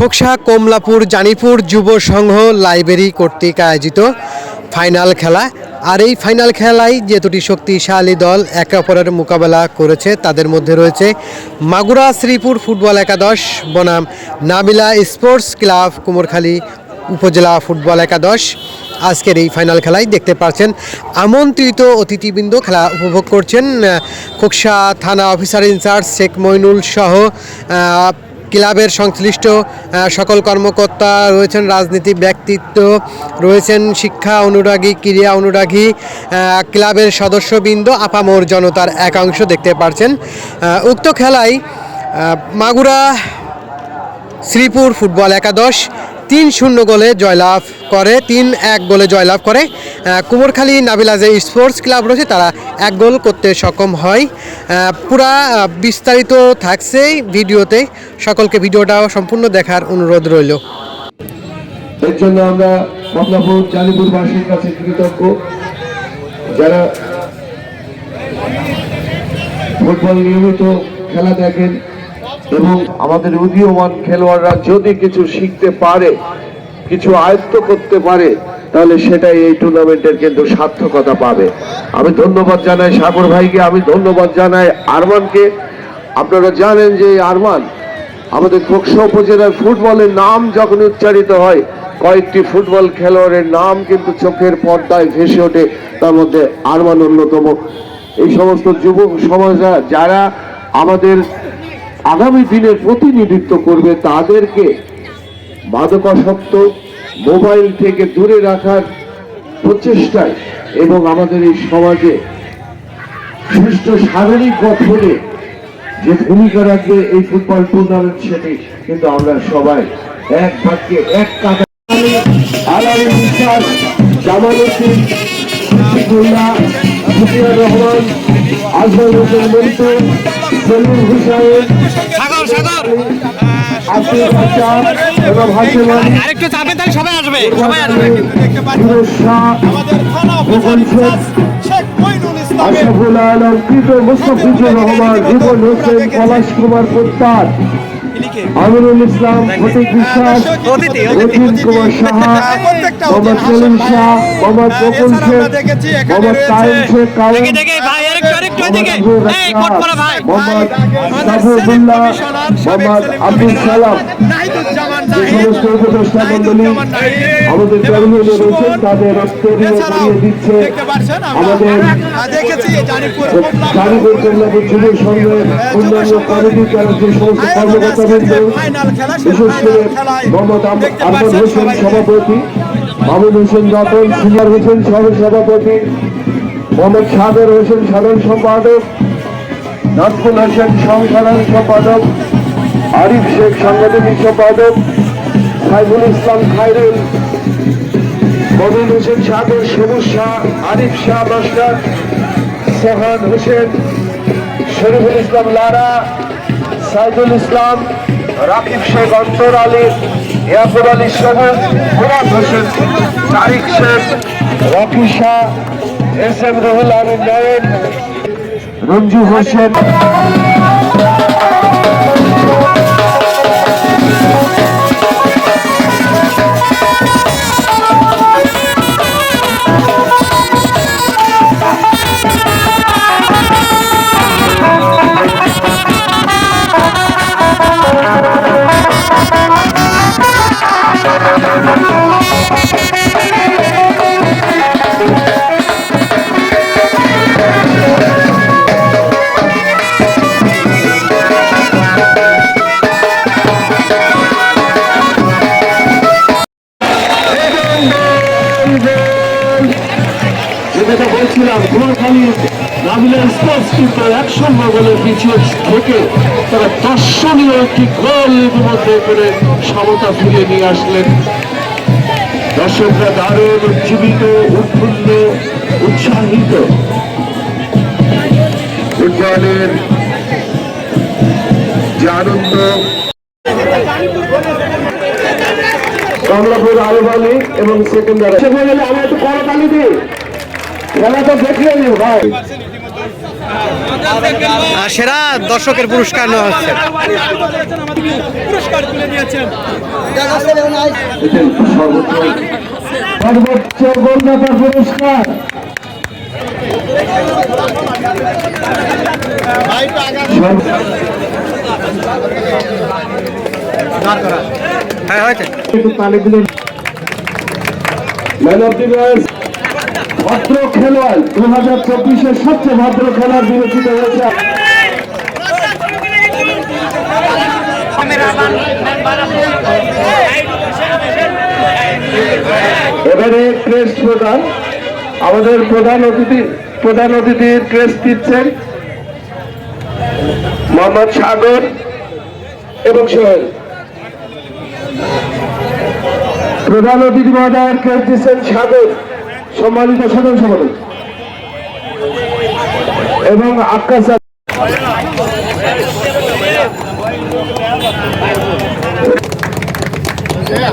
খোকসা কমলাপুর জানিপুর যুব সংঘ লাইব্রেরি কর্তৃক আয়োজিত ফাইনাল খেলা। আর এই ফাইনাল খেলায় যে দুটি শক্তিশালী দল একে অপরের মোকাবেলা করেছে তাদের মধ্যে রয়েছে মাগুরা শ্রীপুর ফুটবল একাদশ বনাম নাবিলা স্পোর্টস ক্লাব কুমোরখালী উপজেলা ফুটবল একাদশ। আজকের এই ফাইনাল খেলায় দেখতে পাচ্ছেন আমন্ত্রিত অতিথিবৃন্দ খেলা উপভোগ করছেন। খোকসা থানা অফিসার ইনচার্জ শেখ মইনুল সহ ক্লাবের সংশ্লিষ্ট সকল কর্মকর্তা রয়েছেন, রাজনীতি ব্যক্তিত্ব রয়েছেন, শিক্ষা অনুরাগী, ক্রীড়া অনুরাগী, ক্লাবের সদস্যবৃন্দ, আপামর জনতার একাংশ দেখতে পাচ্ছেন। উক্ত খেলায় মাগুরা শ্রীপুর ফুটবল একাদশ 3-0 গোলে জয়লাভ করে, 3-1 গোলে জয়লাভ করে। কুমোরখালী নাবিলা যে স্পোর্টস ক্লাব রয়েছে তারা 1 গোল করতে সক্ষম হয়। পুরা বিস্তারিত থাকছে ভিডিওতে, সকলকে ভিডিওটাও সম্পূর্ণ দেখার অনুরোধ রইল। এর জন্য আমরা কমলাপুর জানিপুরবাসীর কাছে কৃতজ্ঞ, যারা ফুটবল নিয়মিত খেলা দেখেন এবং আমাদের উদীয়মান খেলোয়াড়রা যদি কিছু শিখতে পারে, কিছু আয়ত্ত করতে পারে, তাহলে সেটাই এই টুর্নামেন্টের কিন্তু সার্থকতা পাবে। আমি ধন্যবাদ জানাই সাগর ভাইকে, আমি ধন্যবাদ জানাই আরমানকে। আপনারা জানেন যে আরমান আমাদের খোকসা উপজেলার ফুটবলের নাম যখন উচ্চারিত হয়, কয়েকটি ফুটবল খেলোয়াড়ের নাম কিন্তু চোখের পর্দায় ভেসে ওঠে, তার মধ্যে আরমান অন্যতম। এই সমস্ত যুবক সমাজরা যারা আমাদের আগামী দিনের প্রতিনিধিত্ব করবে, তাদেরকে মাদকাসক্ত মোবাইল থেকে দূরে রাখার প্রচেষ্টায় এবং আমাদের এই সমাজে সুষ্ঠু শারীরিক গঠনে যে ভূমিকা রাখবে এই ফুটবল টুর্নামেন্ট, সেটি কিন্তু আমরা সবাই এক বাক্যে এক কাঁধে আলালী বিশ্বাস, জামালউদ্দিন, শফিকুল্লাহ, মুজিবুর রহমান, আজমল হোসেন মন্টু, সলিম হুসাইন, আব্দুল রাজ্জাক এবং হাশিম আলী, আরেকটু চাপে তাহলে সবাই আসবে, ফিরোজ শাহ, মোহন শেখ, আশরাফুল আলম, মুস্তাফিজুর রহমান, রিপন হোসেন, পলাশ কুমার পোদ্দার, আমিনুল ইসলাম, ফটিক বিশ্বাস, রজিত কুমার সাহা, মোহাম্মদ সেলিম শাহ, মোহাম্মদ বকুল শেখ, মোহাম্মদ তাইম শেখ কাউম, মোহাম্মদ সাফুরুল্লাহ, মোহাম্মদ আব্দুল সালাম, যে সমস্ত উপদেষ্টা মন্ডলী আমাদের প্যাভিলিয়নে রয়েছেন, তাদের রক্তরিয়ে করিয়ে দিচ্ছে আমাদের জানিপুর কমলাপুর যুব সংঘের অন্যান্য কমিটি, তারা যে সমস্ত কর্মকর্তা, বিশেষ করে মোহাম্মদ আরমান হোসেন সভাপতি, মামুন হোসেন রতন, সিনিয়র হোসেন সহ সভাপতি, মোহাম্মদ সাগর হোসেন সাধারণ সম্পাদক, নাজমুল হোসেন সাধারণ সম্পাদক, আরিফ শেখ সাংগঠনিক সম্পাদক, সাইফুল ইসলাম খায়রুল, মমিন Hossain Sagar, Sabuj Shah, Arif Shah master, Sohan Hossain, Shariful Islam Lara, Saidul Islam, Rakib Sheikh, Antar Ali, Yakub Ali Sabuj, Murad Hossain, Tarik Sheikh, Rocky Shah, S M Ruhul Amin Nayan, Ranju Hossain. যেটা বলছিলাম, কুমোরখালী নাবিলা স্পোর্টস কিন্তু 1-0 গোলের পিছিয়ে থেকে তারা দর্শনীয় একটি গোল ইতিমধ্যে করে সমতা ফিরিয়ে নিয়ে আসলেন। দর্শকরা দারুণ উজ্জীবিত, উৎফুল্ল, উৎসাহিত। ফুটবলের যে আনন্দ, কমলাপুর আরবালি এবং সেকেন্ডারি, আমরা একটু করতালি দিই, খেলা তো দেখলেন ভাই। সেরা দর্শকের পুরস্কার নেওয়া হচ্ছে। সর্বোচ্চ গোলদাতার পুরস্কার ম্যান অফ দি ম্যাচ ভদ্র খেলোয়াড় 2024-এর সবচেয়ে ভদ্র খেলোয়াড় বিবেচিত হয়েছে। এবারে ক্রেস্ট প্রদান, আমাদের প্রধান অতিথির ক্রেস্ট দিচ্ছেন মোহাম্মদ সাগর এবং সোহেল। প্রধান অতিথি মহোদয়ের ক্রেস্ট দিচ্ছেন সাগর, সম্মানিত সাধারণ সম্পাদক, এবং আকাশ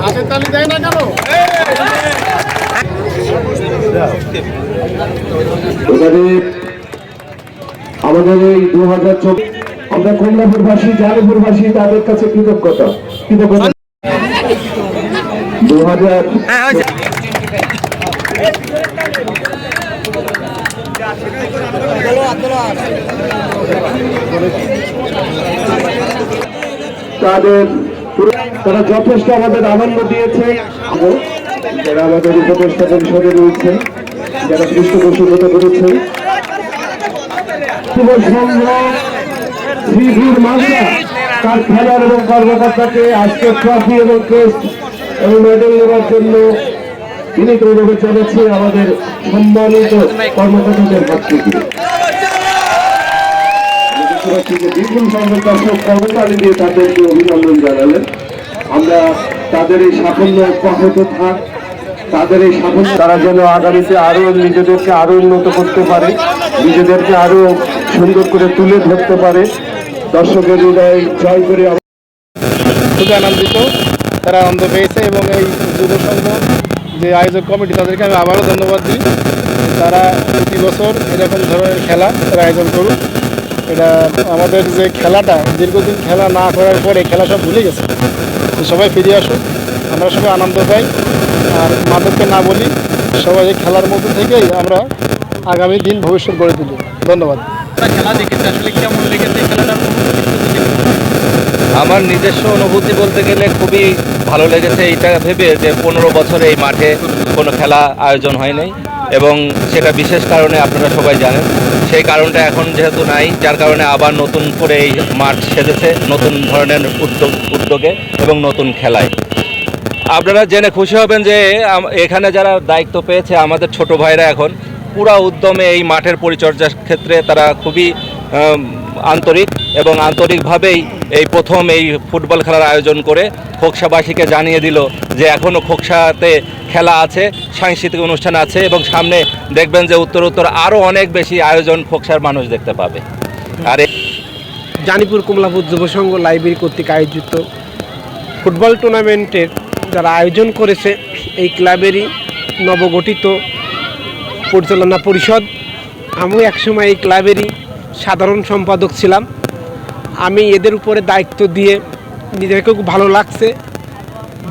হাতের তালি দেয় না কেন? আমাদের এই 2024 আমরা কমলাপুরবাসী জানিপুরবাসী তাদের কাছে কৃতজ্ঞতা 2000 তারা যথেষ্ট আমাদের আনন্দ দিয়েছে। যারা আমাদের উপদেষ্টা পরিষদে রয়েছে, যারা পৃষ্ঠপোষকতা করেছে, তার খেলার এবং কর্মকর্তাকে আজকে ট্রফি এবং ক্রেস্ট এবং মেডেল নেওয়ার জন্য বিনীতভাবে চলেছে আমাদের সম্মানিত কর্মকর্তাদের হাত থেকে। বিপুল সংখ্যক দর্শক কর্মচারী দিয়ে তাদেরকে অভিনন্দন জানালেন। আমরা তাদের এই সাফল্য অব্যাহত থাক, তাদের এই সাফল্য তারা যেন আগামীতে আরো নিজেদেরকে আরো উন্নত করতে পারে, নিজেদেরকে আরো সুন্দর করে তুলে ধরতে পারে, দর্শকের হৃদয় জয় করে। খুবই আনন্দিত, তারা আনন্দ পেয়েছে এবং এই যুব সংঘ যে আয়োজক কমিটি তাদেরকে আমি আবারও ধন্যবাদ দিই। তারা প্রতি বছর এরকম ধরনের খেলা তারা আয়োজন করুক। এটা আমাদের যে খেলাটা দীর্ঘদিন খেলা না করার পরে খেলা সব ভুলে গেছে, সবাই ফিরে আসুক, আমরা সবাই আনন্দ পাই। আর মাদককে না বলি, সবাই এই খেলার মধ্যে থেকেই আমরা আগামী দিন ভবিষ্যৎ গড়ে তুলি। ধন্যবাদ। খেলা দেখেছে, আসলে কেমন লেগেছে খেলাটা? আমার নিজস্ব অনুভূতি বলতে গেলে খুবই ভালো লেগেছে এইটা ভেবে যে 15 বছরে এই মাঠে কোনো খেলা আয়োজন হয় নাই, এবং সেটা বিশেষ কারণে আপনারা সবাই জানেন। সেই কারণটা এখন যেহেতু নাই, যার কারণে আবার নতুন করে এই মাঠ সেজেছে নতুন ধরনের উদ্যোগে এবং নতুন খেলায়। আপনারা জেনে খুশি হবেন যে এখানে যারা দায়িত্ব পেয়েছে আমাদের ছোট ভাইরা এখন পুরা উদ্যমে এই মাঠের পরিচর্যার ক্ষেত্রে তারা খুবই আন্তরিক, এবং আন্তরিকভাবেই এই প্রথম এই ফুটবল খেলার আয়োজন করে খোকসাবাসীকে জানিয়ে দিল যে এখনও খোকসাতে খেলা আছে, সাংস্কৃতিক অনুষ্ঠান আছে, এবং সামনে দেখবেন যে উত্তর আরও অনেক বেশি আয়োজন খোকসার মানুষ দেখতে পাবে। আর জানিপুর কমলাপুর যুব সংঘ লাইব্রেরি কর্তৃক আয়োজিত ফুটবল টুর্নামেন্টের যারা আয়োজন করেছে এই ক্লাবেরই নবগঠিত পরিচালনা পরিষদ। আমি একসময় এই ক্লাবেরই সাধারণ সম্পাদক ছিলাম। আমি এদের উপরে দায়িত্ব দিয়ে নিজেকে খুব ভালো লাগছে।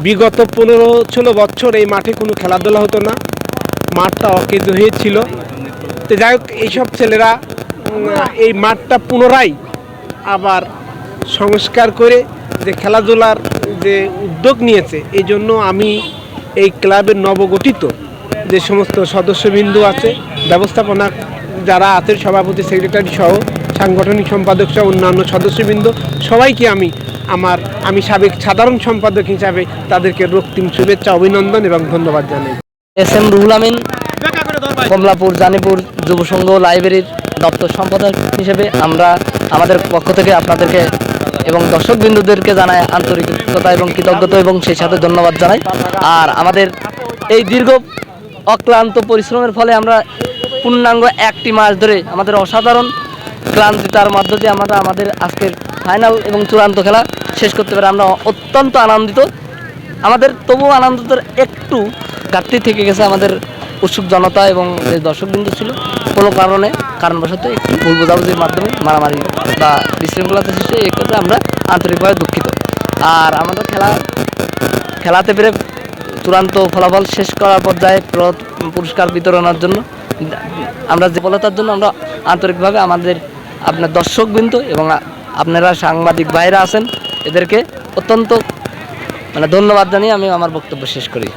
বিগত 15-16 বছর এই মাঠে কোনো খেলাধুলা হতো না, মাঠটা অকেজো হয়েছিল। তো যাই হোক, এইসব ছেলেরা এই মাঠটা পুনরায় আবার সংস্কার করে যে খেলাধুলার যে উদ্যোগ নিয়েছে, এই জন্য আমি এই ক্লাবের নবগঠিত যে সমস্ত সদস্যবৃন্দ আছে, ব্যবস্থাপনা যারা আছে, সভাপতি সেক্রেটারি সহ সাংগঠনিক সম্পাদক সহ অন্যান্য সদস্যবৃন্দ সবাইকে আমি সাবেক সাধারণ সম্পাদক হিসাবে তাদেরকে রক্তিম শুভেচ্ছা, অভিনন্দন এবং ধন্যবাদ জানাই। SM রুহুল আমিন, কমলাপুর জানিপুর যুব সংঘ লাইব্রেরির দপ্তর সম্পাদক হিসেবে আমরা আমাদের পক্ষ থেকে আপনাদেরকে এবং দর্শকবৃন্দদেরকে জানাই আন্তরিকতা এবং কৃতজ্ঞতা, এবং সেই সাথে ধন্যবাদ জানাই। আর আমাদের এই দীর্ঘ অক্লান্ত পরিশ্রমের ফলে আমরা পূর্ণাঙ্গ একটি মাস ধরে আমাদের অসাধারণ ক্লান্তিতার মধ্য দিয়ে আমরা আমাদের আজকের ফাইনাল এবং চূড়ান্ত খেলা শেষ করতে পারে আমরা অত্যন্ত আনন্দিত। আমাদের তবুও আনন্দিতর একটু ঘাটতি থেকে গেছে আমাদের উৎসুক জনতা এবং যে দর্শকবৃন্দ ছিল কোনো কারণে। কারণবশত একটি ভুল বোঝাবুঝির মাধ্যমে মারামারি বা বিশৃঙ্খলতা সৃষ্টি, এই ক্ষেত্রে আমরা আন্তরিকভাবে দুঃখিত। আর আমাদের খেলাতে পেরে চূড়ান্ত ফলাফল শেষ করার পর্যায়ে পুরস্কার বিতরণের জন্য আমরা যে সফলতার জন্য আমরা আন্তরিকভাবে আমাদের আপনার দর্শকবৃন্দ এবং আপনারা সাংবাদিক ভাইরা আছেন, এদেরকে অত্যন্ত ধন্যবাদ জানিয়ে আমি আমার বক্তব্য শেষ করি।